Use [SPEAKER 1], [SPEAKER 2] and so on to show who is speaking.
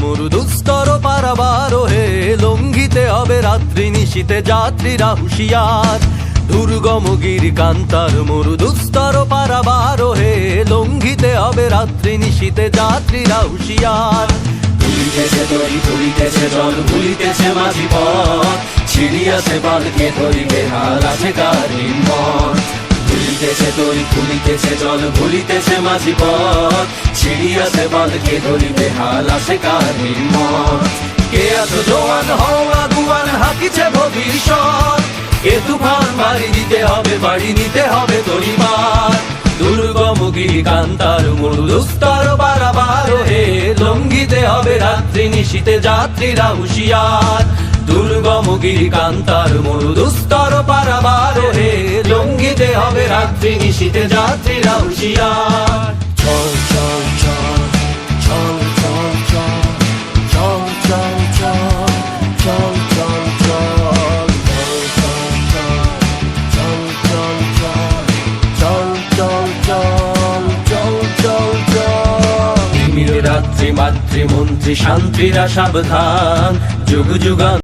[SPEAKER 1] মরু দুস্তর পারাবার হে, লঙ্ঘিতে হবে রাত্রি নিশীতে যাত্রীরা হুঁশিয়ার। দুর্গমগিরি কান্তার মরু দুস্তর পারাবার হে, লঙ্ঘিতে হবে রাত্রি নিশীতে যাত্রীরা হুঁশিয়ার।
[SPEAKER 2] ভুলিতেছে তরি ভুলিতেছে জল ভুলিতেছে মাঝি পথ, ছিড়িয়াছে পালকে ধরিবে হাল আছে কার হিম্মত। ভুলিতেছে তরি ভুলিতেছে জল ভুলিতেছে মাঝি পথ, ছিড়িয়াছে পালকে ধরিবে হাল আছে কার হিম্মত।
[SPEAKER 1] কে আছো জোয়ান হও আগুয়ান, হাকিছে ভবিষ্যৎ। এ তুফান বাড়ি দিতে হবে, বাড়ি নিতে হবে তরিমার। দুর্গমগিরি কান্তার মরু দুস্তর পারাবার হে, লঙ্ঘিতে হবে রাত্রি নিশীতে যাত্রীরা হুঁশিয়ার। দুর্গমগিরি কান্তার মরু দুস্তর পারাবার হে, লঙ্ঘিতে হবে রাত্রি নিশীতে যাত্রীরা হুঁশিয়ার।
[SPEAKER 2] চল চল চল চল চল চল চল চল চল চল
[SPEAKER 1] রাত্রি মাতৃমন্ত্রী শান্তিরা সাবধান, যুগ যুগান